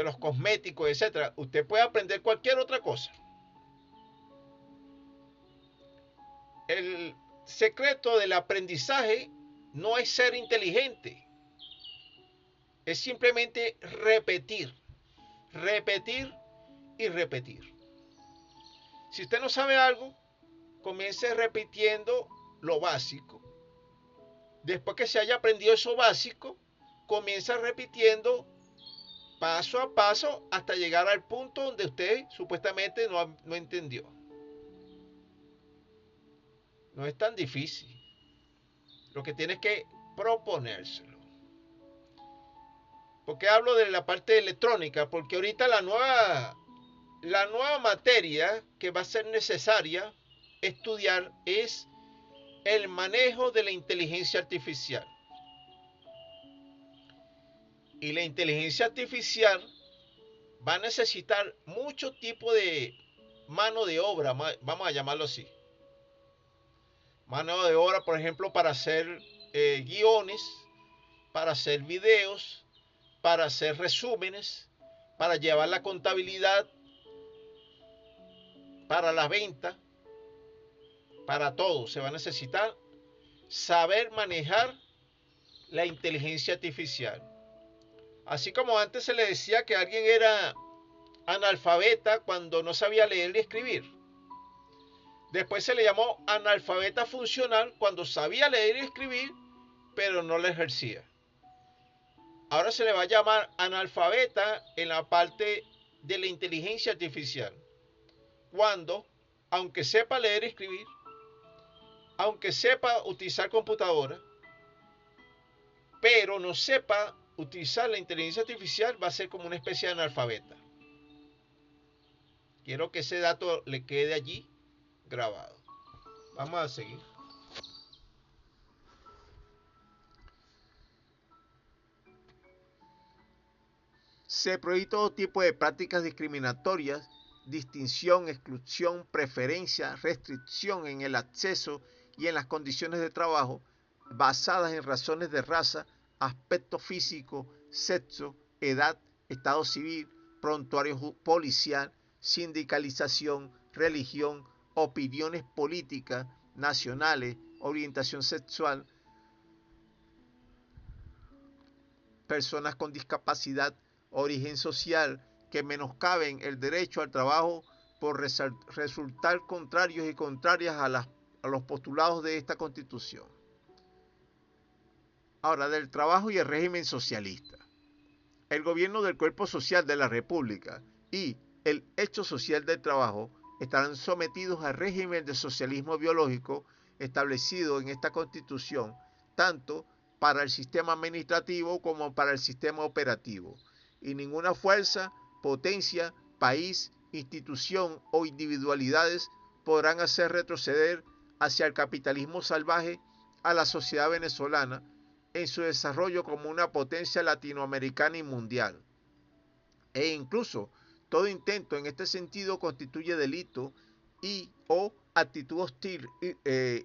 los cosméticos, etc. Usted puede aprender cualquier otra cosa. El secreto del aprendizaje no es ser inteligente, es simplemente repetir, repetir y repetir. Si usted no sabe algo, comience repitiendo lo básico. Después que se haya aprendido eso básico, comienza repitiendo paso a paso hasta llegar al punto donde usted supuestamente no entendió. No es tan difícil. Lo que tiene es que proponérselo. ¿Por qué hablo de la parte electrónica? Porque ahorita la nueva materia que va a ser necesaria estudiar es el manejo de la inteligencia artificial. Y la inteligencia artificial va a necesitar mucho tipo de mano de obra, vamos a llamarlo así. Mano de obra, por ejemplo, para hacer guiones, para hacer videos, para hacer resúmenes, para llevar la contabilidad, para la venta, para todo. Se va a necesitar saber manejar la inteligencia artificial. Así como antes se le decía que alguien era analfabeta cuando no sabía leer y escribir. Después se le llamó analfabeta funcional cuando sabía leer y escribir, pero no lo ejercía. Ahora se le va a llamar analfabeta en la parte de la inteligencia artificial, cuando, aunque sepa leer y escribir, aunque sepa utilizar computadora, pero no sepa utilizar la inteligencia artificial, va a ser como una especie de analfabeta. Quiero que ese dato le quede allí grabado. Vamos a seguir. Se prohíbe todo tipo de prácticas discriminatorias, distinción, exclusión, preferencia, restricción en el acceso y en las condiciones de trabajo basadas en razones de raza, aspecto físico, sexo, edad, estado civil, prontuario policial, sindicalización, religión, opiniones políticas, nacionales, orientación sexual, personas con discapacidad, origen social, que menoscaben el derecho al trabajo por resultar contrarios y contrarias a los postulados de esta Constitución. Ahora, del trabajo y el régimen socialista. El gobierno del cuerpo social de la República y el hecho social del trabajo estarán sometidos al régimen de socialismo biológico establecido en esta Constitución, tanto para el sistema administrativo como para el sistema operativo, y ninguna fuerza potencia, país, institución o individualidades podrán hacer retroceder hacia el capitalismo salvaje a la sociedad venezolana en su desarrollo como una potencia latinoamericana y mundial. E incluso todo intento en este sentido constituye delito y o actitud hostil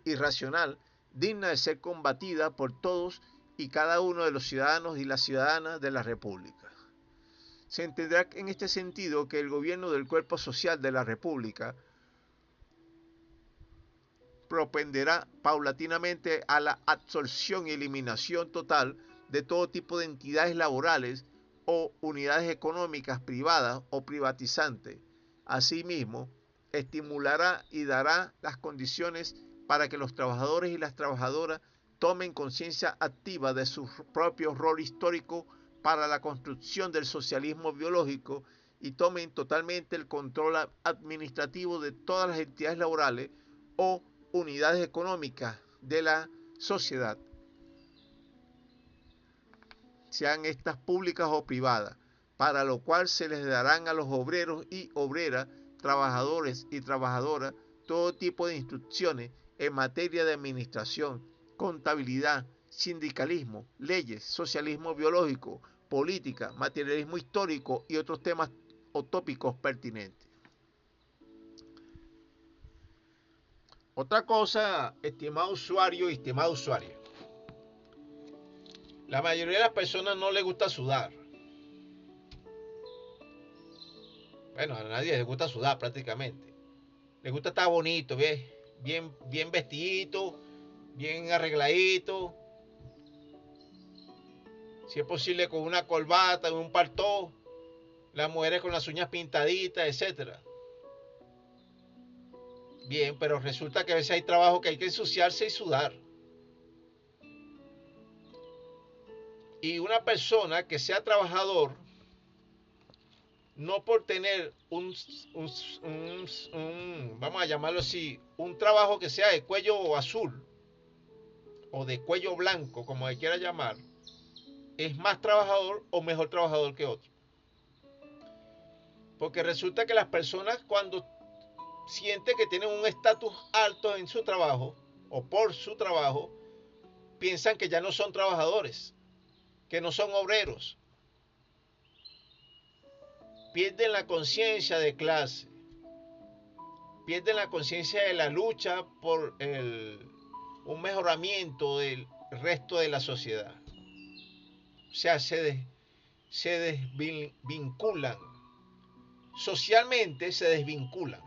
irracional digna de ser combatida por todos y cada uno de los ciudadanos y las ciudadanas de la República. Se entenderá en este sentido que el gobierno del cuerpo social de la República propenderá paulatinamente a la absorción y eliminación total de todo tipo de entidades laborales o unidades económicas privadas o privatizantes. Asimismo, estimulará y dará las condiciones para que los trabajadores y las trabajadoras tomen conciencia activa de su propio rol histórico para la construcción del socialismo biológico y tomen totalmente el control administrativo de todas las entidades laborales o unidades económicas de la sociedad, sean estas públicas o privadas, para lo cual se les darán a los obreros y obreras, trabajadores y trabajadoras, todo tipo de instrucciones en materia de administración, contabilidad, sindicalismo, leyes, socialismo biológico, política, materialismo histórico y otros temas o tópicos pertinentes. Otra cosa, estimado usuario y estimada usuaria. La mayoría de las personas no les gusta sudar. Bueno, a nadie les gusta sudar prácticamente. Les gusta estar bonito, bien vestidito, bien arregladito. Si es posible con una corbata, un paltó. Las mujeres con las uñas pintaditas, etc. Bien, pero resulta que a veces hay trabajo que hay que ensuciarse y sudar. Y una persona que sea trabajador, no por tener vamos a llamarlo así, un trabajo que sea de cuello azul o de cuello blanco, como se quiera llamar, es más trabajador o mejor trabajador que otro. Porque resulta que las personas cuando sienten que tienen un estatus alto en su trabajo o por su trabajo, piensan que ya no son trabajadores, que no son obreros. Pierden la conciencia de clase, pierden la conciencia de la lucha por un mejoramiento del resto de la sociedad. O sea, se desvinculan, socialmente se desvinculan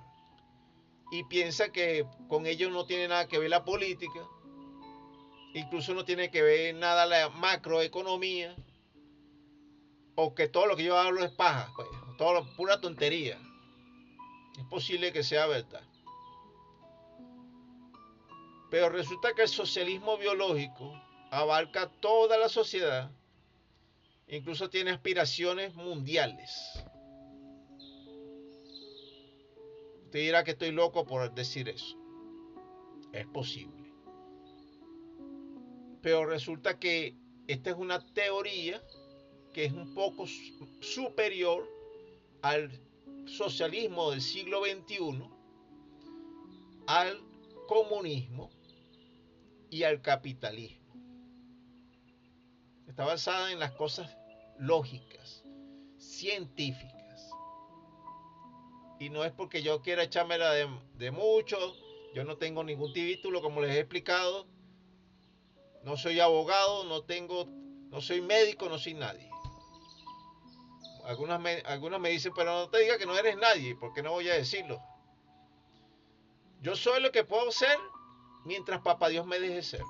y piensan que con ellos no tiene nada que ver la política, incluso no tiene que ver nada la macroeconomía, o que todo lo que yo hablo es paja, pues, todo pura tontería. Es posible que sea verdad. Pero resulta que el socialismo biológico abarca toda la sociedad, incluso tiene aspiraciones mundiales. Usted dirá que estoy loco por decir eso. Es posible. Pero resulta que esta es una teoría que es un poco superior al socialismo del siglo XXI, al comunismo y al capitalismo. Está basada en las cosas lógicas, científicas. Y no es porque yo quiera echármela de mucho, yo no tengo ningún título, como les he explicado. No soy abogado, no soy médico, no soy nadie. Algunos me dicen, pero no te digas que no eres nadie, porque no voy a decirlo. Yo soy lo que puedo ser mientras papá Dios me deje ser.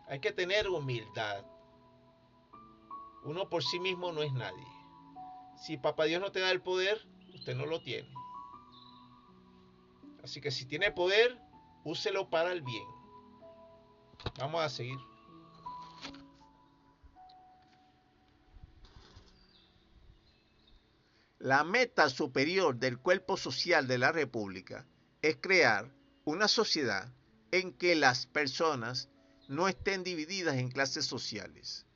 Hay que tener humildad. Uno por sí mismo no es nadie. Si papá Dios no te da el poder, usted no lo tiene. Así que si tiene poder, úselo para el bien. Vamos a seguir. La meta superior del cuerpo social de la República es crear una sociedad en que las personas no estén divididas en clases sociales,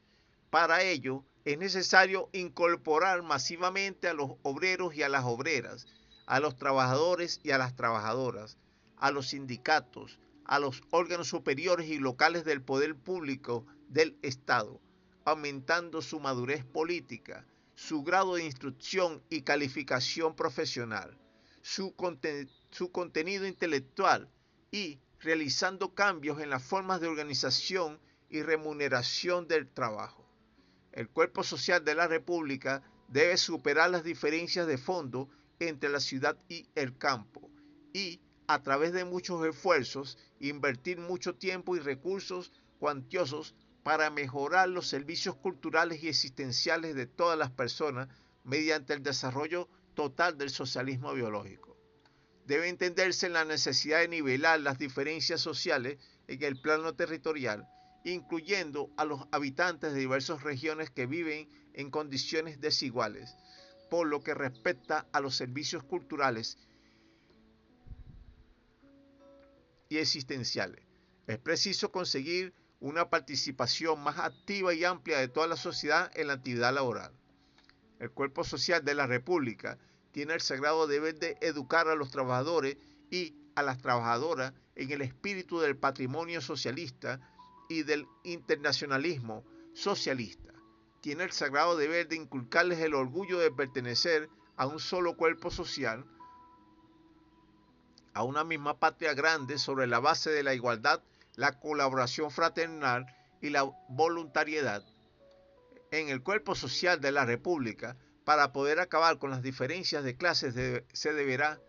Para ello, es necesario incorporar masivamente a los obreros y a las obreras, a los trabajadores y a las trabajadoras, a los sindicatos, a los órganos superiores y locales del poder público del Estado, aumentando su madurez política, su grado de instrucción y calificación profesional, su contenido intelectual y realizando cambios en las formas de organización y remuneración del trabajo. El cuerpo social de la República debe superar las diferencias de fondo entre la ciudad y el campo y, a través de muchos esfuerzos, invertir mucho tiempo y recursos cuantiosos para mejorar los servicios culturales y existenciales de todas las personas mediante el desarrollo total del socialismo biológico. Debe entenderse la necesidad de nivelar las diferencias sociales en el plano territorial, incluyendo a los habitantes de diversas regiones que viven en condiciones desiguales, por lo que respecta a los servicios culturales y existenciales. Es preciso conseguir una participación más activa y amplia de toda la sociedad en la actividad laboral. El cuerpo social de la República tiene el sagrado deber de educar a los trabajadores y a las trabajadoras en el espíritu del patrimonio socialista y del internacionalismo socialista. Tiene el sagrado deber de inculcarles el orgullo de pertenecer a un solo cuerpo social, a una misma patria grande sobre la base de la igualdad, la colaboración fraternal y la voluntariedad. En el cuerpo social de la República, para poder acabar con las diferencias de clases, se deberá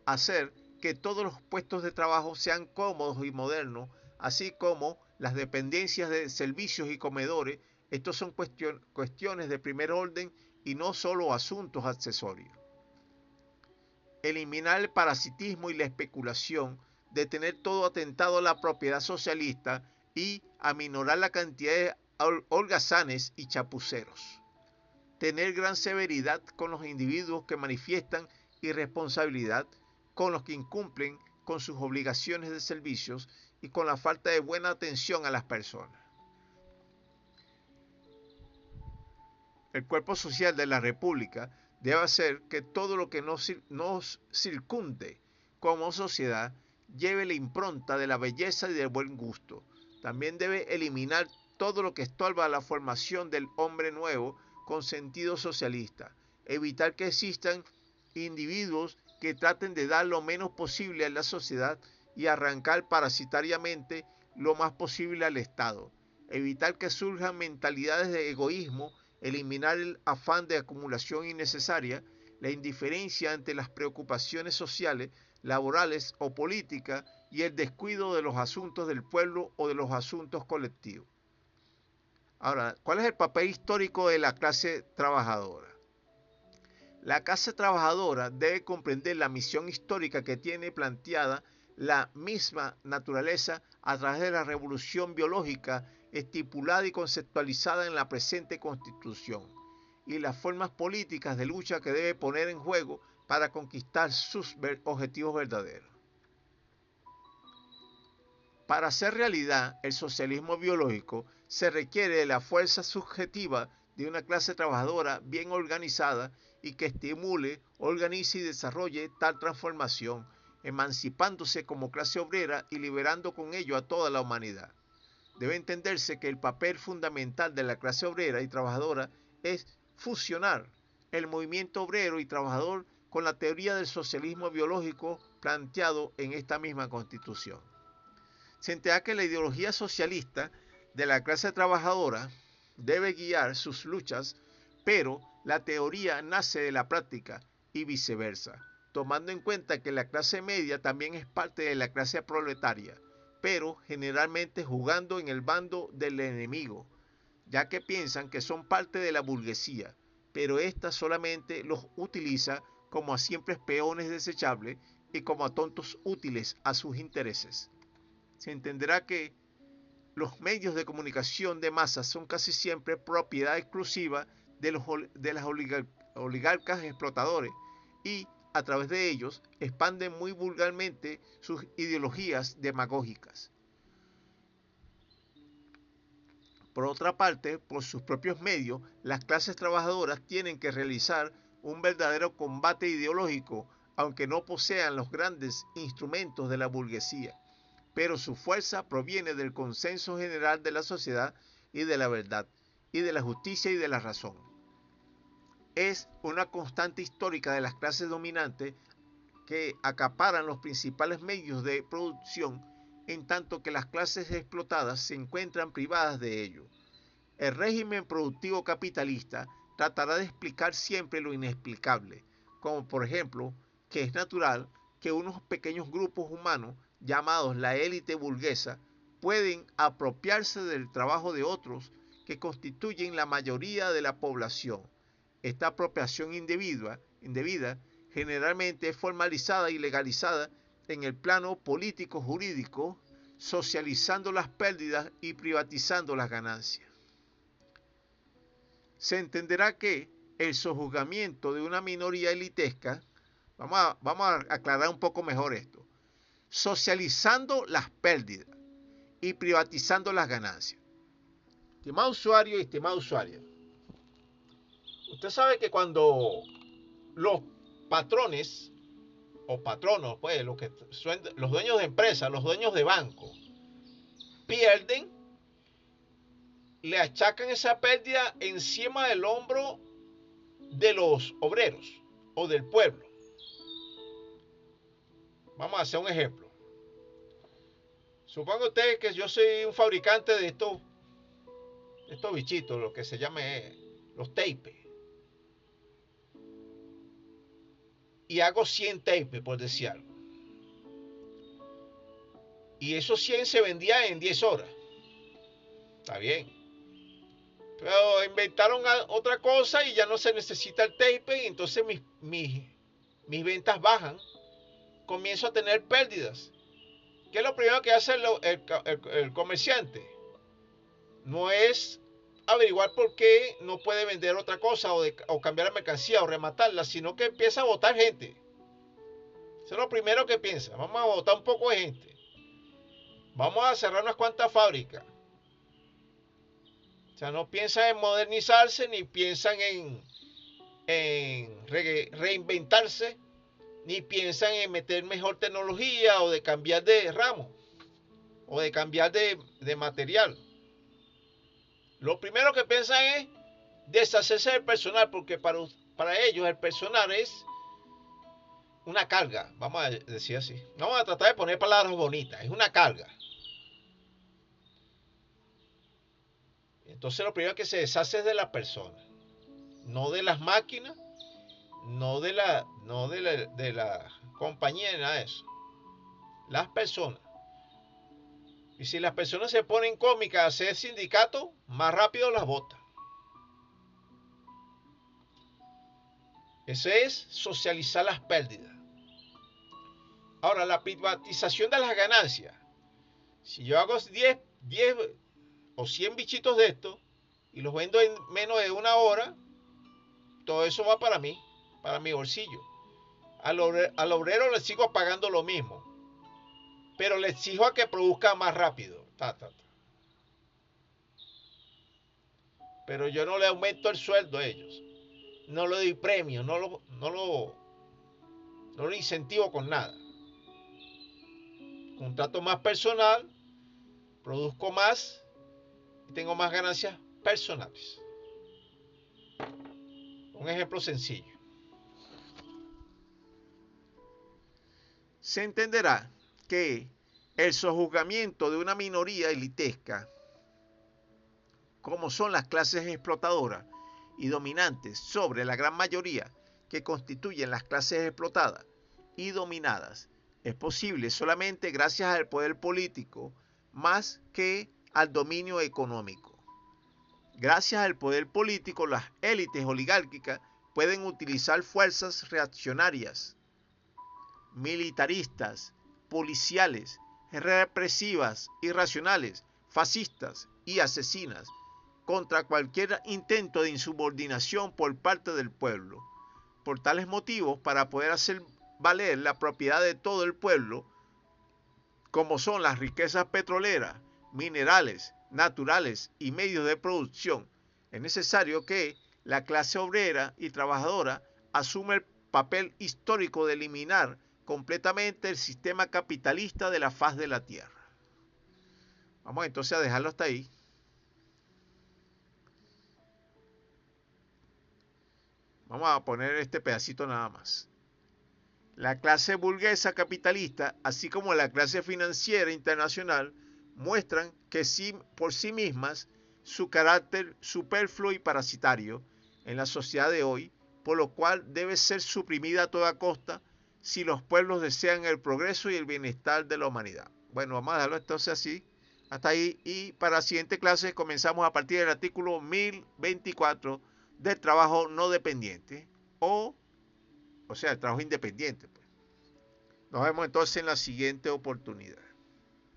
hacer que todos los puestos de trabajo sean cómodos y modernos, así como las dependencias de servicios y comedores. Estos son cuestiones de primer orden y no solo asuntos accesorios. Eliminar el parasitismo y la especulación, detener todo atentado a la propiedad socialista y aminorar la cantidad de holgazanes y chapuceros. Tener gran severidad con los individuos que manifiestan irresponsabilidad, con los que incumplen con sus obligaciones de servicios y con la falta de buena atención a las personas. El cuerpo social de la República debe hacer que todo lo que nos circunde como sociedad lleve la impronta de la belleza y del buen gusto. También debe eliminar todo lo que estorba la formación del hombre nuevo con sentido socialista. Evitar que existan individuos que traten de dar lo menos posible a la sociedad y arrancar parasitariamente lo más posible al Estado. Evitar que surjan mentalidades de egoísmo, eliminar el afán de acumulación innecesaria, la indiferencia ante las preocupaciones sociales, laborales o políticas y el descuido de los asuntos del pueblo o de los asuntos colectivos. Ahora, ¿cuál es el papel histórico de la clase trabajadora? La clase trabajadora debe comprender la misión histórica que tiene planteada la misma naturaleza a través de la revolución biológica estipulada y conceptualizada en la presente Constitución y las formas políticas de lucha que debe poner en juego para conquistar sus objetivos verdaderos. Para hacer realidad el socialismo biológico se requiere de la fuerza subjetiva de una clase trabajadora bien organizada y que estimule, organice y desarrolle tal transformación, emancipándose como clase obrera y liberando con ello a toda la humanidad. Debe entenderse que el papel fundamental de la clase obrera y trabajadora es fusionar el movimiento obrero y trabajador con la teoría del socialismo biológico planteado en esta misma Constitución. Se entera que la ideología socialista de la clase trabajadora debe guiar sus luchas, pero la teoría nace de la práctica y viceversa, tomando en cuenta que la clase media también es parte de la clase proletaria, pero generalmente jugando en el bando del enemigo, ya que piensan que son parte de la burguesía, pero ésta solamente los utiliza como a simples peones desechables y como a tontos útiles a sus intereses. Se entenderá que los medios de comunicación de masas son casi siempre propiedad exclusiva de las oligarcas explotadores y a través de ellos expanden muy vulgarmente sus ideologías demagógicas. Por otra parte, por sus propios medios, las clases trabajadoras tienen que realizar un verdadero combate ideológico, aunque no posean los grandes instrumentos de la burguesía, pero su fuerza proviene del consenso general de la sociedad y de la verdad, y de la justicia y de la razón. Es una constante histórica de las clases dominantes que acaparan los principales medios de producción, en tanto que las clases explotadas se encuentran privadas de ello. El régimen productivo capitalista tratará de explicar siempre lo inexplicable, como por ejemplo que es natural que unos pequeños grupos humanos llamados la élite burguesa pueden apropiarse del trabajo de otros que constituyen la mayoría de la población. Esta apropiación indebida generalmente es formalizada y legalizada en el plano político-jurídico, socializando las pérdidas y privatizando las ganancias. Se entenderá que el sojuzgamiento de una minoría elitesca, vamos a aclarar un poco mejor esto, socializando las pérdidas y privatizando las ganancias. Estimado usuario y estimado usuario, usted sabe que cuando los patrones o patronos, pues los dueños de empresas, los dueños de banco, pierden, le achacan esa pérdida encima del hombro de los obreros o del pueblo. Vamos a hacer un ejemplo. Suponga usted que yo soy un fabricante de estos bichitos, lo que se llama los tapes. Y hago 100 tapes, por decir algo. Y esos 100 se vendían en 10 horas. Está bien. Pero inventaron otra cosa y ya no se necesita el tape y entonces mis ventas bajan. Comienzo a tener pérdidas. ¿Qué es lo primero que hace el comerciante? No es averiguar por qué no puede vender otra cosa o cambiar la mercancía o rematarla, sino que empieza a botar gente. Eso es lo primero que piensa. Vamos a botar un poco de gente. Vamos a cerrar unas cuantas fábricas. O sea, no piensan en modernizarse ni piensan en reinventarse, ni piensan en meter mejor tecnología o de cambiar de ramo o de cambiar de material. Lo primero que piensan es deshacerse del personal, porque para ellos el personal es una carga, vamos a decir así. Vamos a tratar de poner palabras bonitas, es una carga. Entonces lo primero que se deshace es de la persona, no de las máquinas, no de la compañía ni nada de eso. Las personas. Y si las personas se ponen cómicas a hacer sindicato, más rápido las botan. Eso es socializar las pérdidas. Ahora, la privatización de las ganancias. Si yo hago 10 o 100 bichitos de estos y los vendo en menos de una hora, todo eso va para mí, para mi bolsillo. Al obrero le sigo pagando lo mismo, pero le exijo a que produzca más rápido. Pero yo no le aumento el sueldo a ellos. No le doy premio, no lo incentivo con nada. Contrato más personal, produzco más y tengo más ganancias personales. Un ejemplo sencillo. Se entenderá que el sojuzgamiento de una minoría elitesca, como son las clases explotadoras y dominantes sobre la gran mayoría que constituyen las clases explotadas y dominadas, es posible solamente gracias al poder político más que al dominio económico. Gracias al poder político, las élites oligárquicas pueden utilizar fuerzas reaccionarias, militaristas, policiales, represivas, irracionales, fascistas y asesinas contra cualquier intento de insubordinación por parte del pueblo. Por tales motivos, para poder hacer valer la propiedad de todo el pueblo, como son las riquezas petroleras, minerales, naturales y medios de producción, es necesario que la clase obrera y trabajadora asuma el papel histórico de eliminar completamente el sistema capitalista de la faz de la tierra. Vamos entonces a dejarlo hasta ahí. Vamos a poner este pedacito nada más. La clase burguesa capitalista, así como la clase financiera internacional, muestran que por sí mismas su carácter superfluo y parasitario en la sociedad de hoy, por lo cual debe ser suprimida a toda costa si los pueblos desean el progreso y el bienestar de la humanidad. Bueno, vamos a dejarlo entonces así, hasta ahí, y para la siguiente clase comenzamos a partir del artículo 1024 del trabajo no dependiente, o sea, el trabajo independiente. Nos vemos entonces en la siguiente oportunidad.